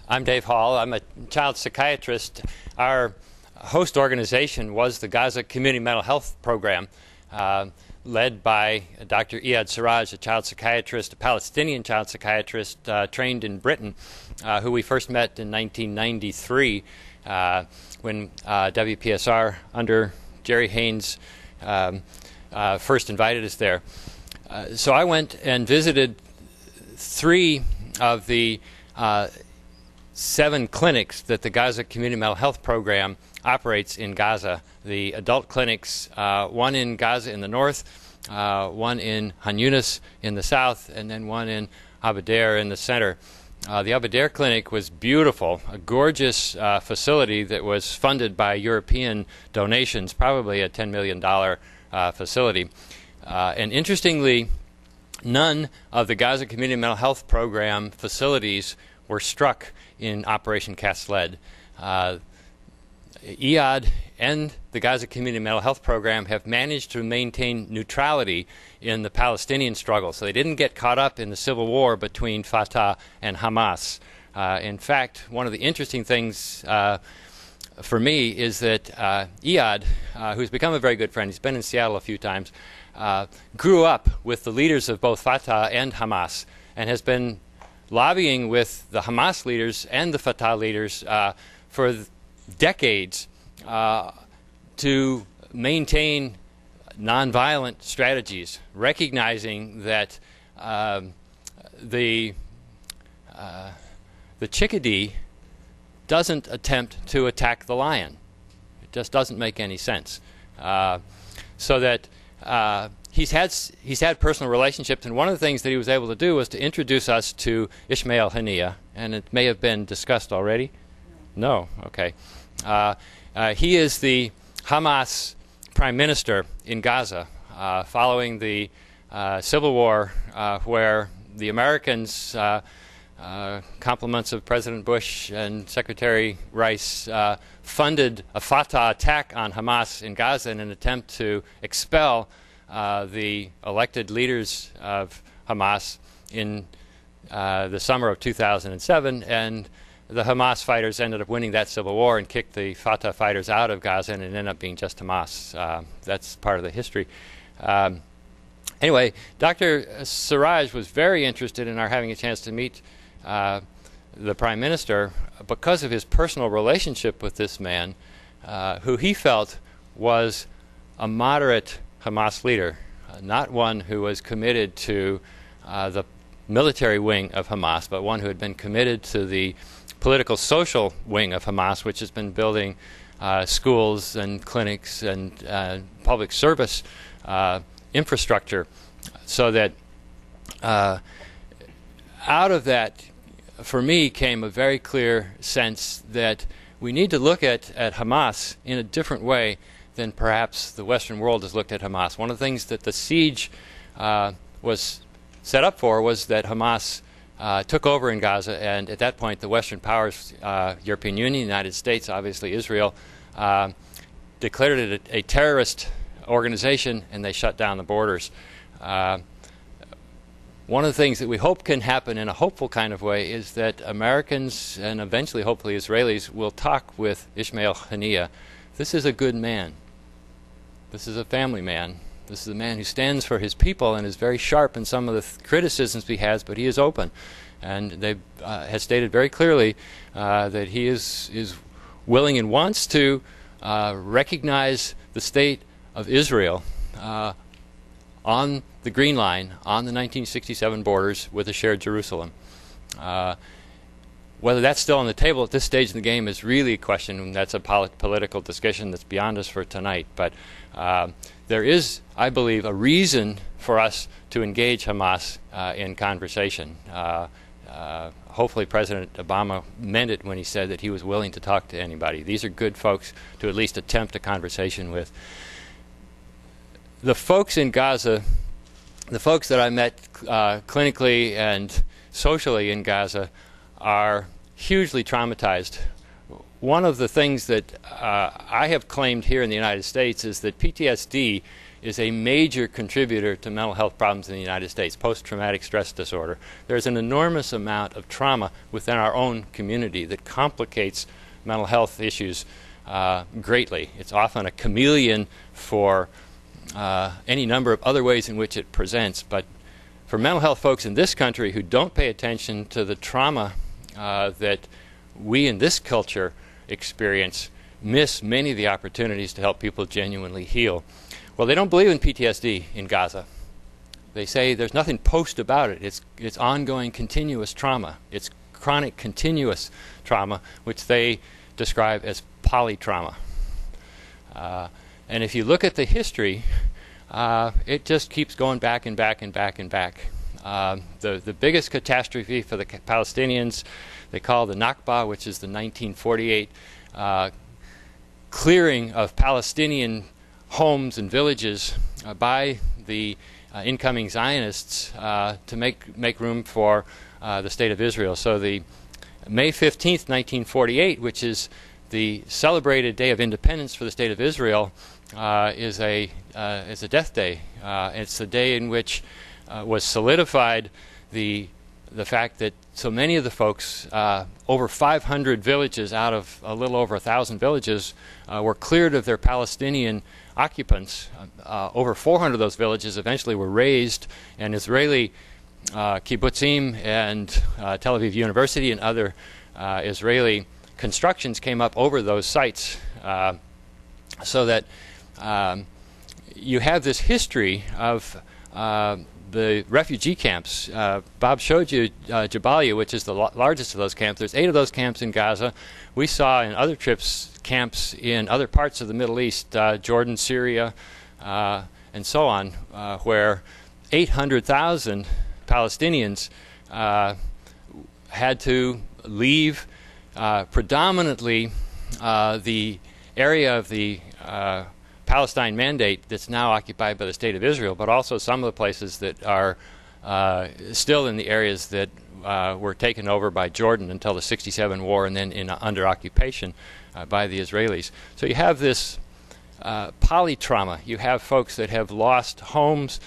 I'm Dave Hall. I'm a child psychiatrist. Our host organization was the Gaza Community Mental Health Program, led by Dr. Iyad Siraj, a child psychiatrist, a Palestinian child psychiatrist trained in Britain, who we first met in 1993 when WPSR under Jerry Haynes first invited us there. So I went and visited 3 of the 7 clinics that the Gaza Community Mental Health Program operates in Gaza. The adult clinics, one in Gaza in the north, one in Han Yunis in the south, and then one in Abu Dair in the center. The Abu Dair clinic was beautiful, a gorgeous facility that was funded by European donations, probably a $10 million facility. And interestingly, none of the Gaza Community Mental Health Program facilities were struck in Operation Cast Lead. Iyad and the Gaza Community Mental Health Program have managed to maintain neutrality in the Palestinian struggle, so they didn't get caught up in the civil war between Fatah and Hamas. In fact, one of the interesting things for me is that Iyad, who's become a very good friend, he's been in Seattle a few times, grew up with the leaders of both Fatah and Hamas and has been lobbying with the Hamas leaders and the Fatah leaders for decades to maintain nonviolent strategies, recognizing that the chickadee doesn't attempt to attack the lion. It just doesn't make any sense. So that he's had personal relationships, and one of the things that he was able to do was to introduce us to Ismail Haniyeh, and it may have been discussed already. No, okay. He is the Hamas prime minister in Gaza, following the civil war, where the Americans, compliments of President Bush and Secretary Rice, funded a Fatah attack on Hamas in Gaza in an attempt to expel the elected leaders of Hamas in the summer of 2007, and the Hamas fighters ended up winning that civil war and kicked the Fatah fighters out of Gaza, and it ended up being just Hamas. That's part of the history. Anyway, Dr. Siraj was very interested in our having a chance to meet the Prime Minister because of his personal relationship with this man, who he felt was a moderate Hamas leader, not one who was committed to the military wing of Hamas, but one who had been committed to the political social wing of Hamas, which has been building schools and clinics and public service infrastructure, so that out of that, for me, came a very clear sense that we need to look at Hamas in a different way than perhaps the Western world has looked at Hamas. One of the things that the siege was set up for was that Hamas took over in Gaza, and at that point the Western powers, European Union, United States, obviously Israel, declared it a terrorist organization, and they shut down the borders. One of the things that we hope can happen in a hopeful kind of way is that Americans and eventually hopefully Israelis will talk with Ismail Haniyeh. This is a good man. This is a family man. This is a man who stands for his people and is very sharp in some of the criticisms he has, but he is open. And they has stated very clearly that he is willing and wants to recognize the state of Israel on the Green Line, on the 1967 borders with a shared Jerusalem. Whether that's still on the table at this stage in the game is really a question, and that's a political discussion that's beyond us for tonight. But there is, I believe, a reason for us to engage Hamas in conversation. Hopefully President Obama meant it when he said that he was willing to talk to anybody. These are good folks to at least attempt a conversation with. The folks in Gaza, the folks that I met clinically and socially in Gaza, are hugely traumatized. One of the things that I have claimed here in the United States is that PTSD is a major contributor to mental health problems in the United States, post-traumatic stress disorder. There's an enormous amount of trauma within our own community that complicates mental health issues greatly. It's often a chameleon for any number of other ways in which it presents, but for mental health folks in this country who don't pay attention to the trauma that we in this culture experience, miss many of the opportunities to help people genuinely heal. Well, they don't believe in PTSD in Gaza. They say there's nothing post about it. It's ongoing, continuous trauma. It's chronic, continuous trauma, which they describe as polytrauma. And if you look at the history, it just keeps going back and back and back and back. The biggest catastrophe for the Palestinians they call the Nakba, which is the 1948 clearing of Palestinian homes and villages by the incoming Zionists to make room for the State of Israel. So the May 15th, 1948, which is the celebrated Day of Independence for the State of Israel, is a death day. It's the day in which was solidified the fact that so many of the folks, over 500 villages out of a little over 1,000 villages, were cleared of their Palestinian occupants. Over 400 of those villages eventually were razed, and Israeli kibbutzim and Tel Aviv University and other Israeli constructions came up over those sites, so that you have this history of the refugee camps. Bob showed you Jabalia, which is the largest of those camps. There's 8 of those camps in Gaza. We saw in other trips camps in other parts of the Middle East, Jordan, Syria, and so on, where 800,000 Palestinians had to leave predominantly the area of the Palestine Mandate that's now occupied by the State of Israel, but also some of the places that are still in the areas that were taken over by Jordan until the '67 war, and then under occupation by the Israelis. So you have this polytrauma. You have folks that have lost homes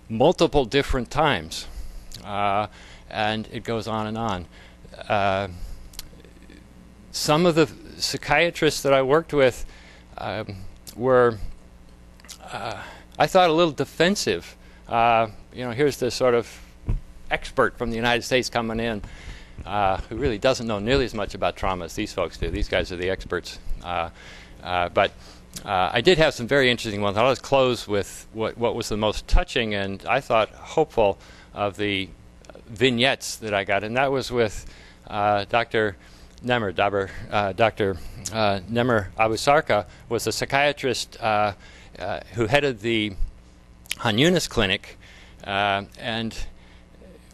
multiple different times, and it goes on and on. Some of the psychiatrists that I worked with were, I thought, a little defensive. Here's this sort of expert from the United States coming in who really doesn't know nearly as much about trauma as these folks do. These guys are the experts. But I did have some very interesting ones. I'll just close with what was the most touching and I thought hopeful of the vignettes that I got, and that was with Dr. Nemer Abu Sarka was a psychiatrist who headed the Han Yunis clinic, and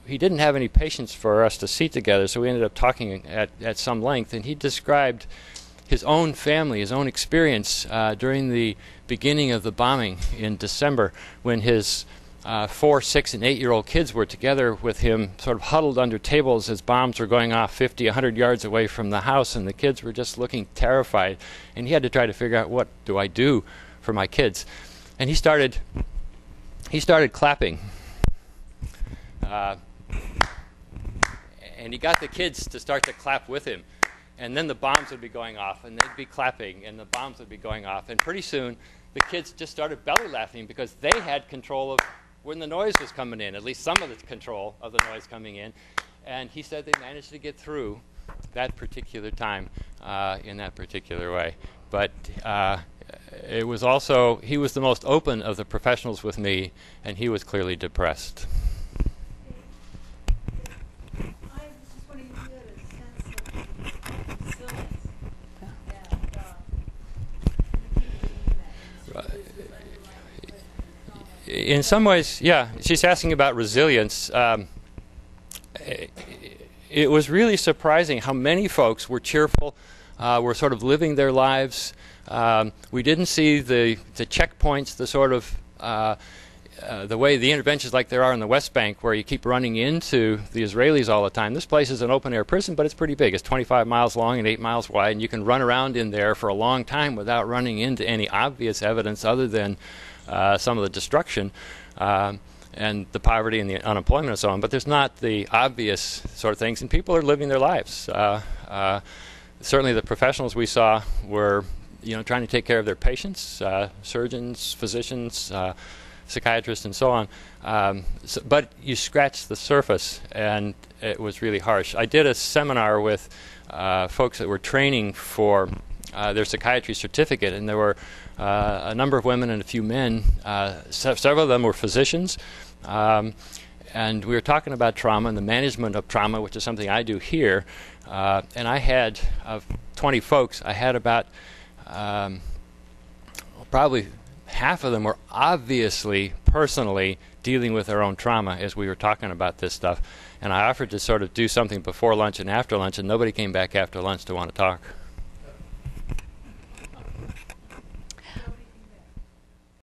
he didn't have any patients for us to see together, so we ended up talking at some length, and he described his own family, his own experience during the beginning of the bombing in December, when his 4, 6, and 8-year-old kids were together with him, sort of huddled under tables as bombs were going off 50, 100 yards away from the house, and the kids were just looking terrified. And he had to try to figure out, what do I do for my kids? And he started clapping. And he got the kids to start to clap with him. And then the bombs would be going off, and they'd be clapping, and the bombs would be going off. And pretty soon, the kids just started belly laughing because they had control of when the noise was coming in, at least some of the control of the noise coming in. And he said they managed to get through that particular time in that particular way. But it was also, he was the most open of the professionals with me, and he was clearly depressed. In some ways, yeah, she's asking about resilience. It was really surprising how many folks were cheerful, were sort of living their lives. We didn't see the checkpoints, the sort of the way the interventions like there are in the West Bank, where you keep running into the Israelis all the time. This place is an open-air prison, but it's pretty big. It's 25 miles long and 8 miles wide, and you can run around in there for a long time without running into any obvious evidence other than some of the destruction and the poverty and the unemployment and so on. But there's not the obvious sort of things, and people are living their lives. Certainly the professionals we saw were trying to take care of their patients, surgeons, physicians, psychiatrists, and so on. But you scratch the surface, and it was really harsh. I did a seminar with folks that were training for their psychiatry certificate, and there were a number of women and a few men. Several of them were physicians, and we were talking about trauma and the management of trauma, which is something I do here. And I had, of 20 folks, I had about probably half of them were obviously personally dealing with their own trauma as we were talking about this stuff. And I offered to sort of do something before lunch and after lunch, and nobody came back after lunch to want to talk.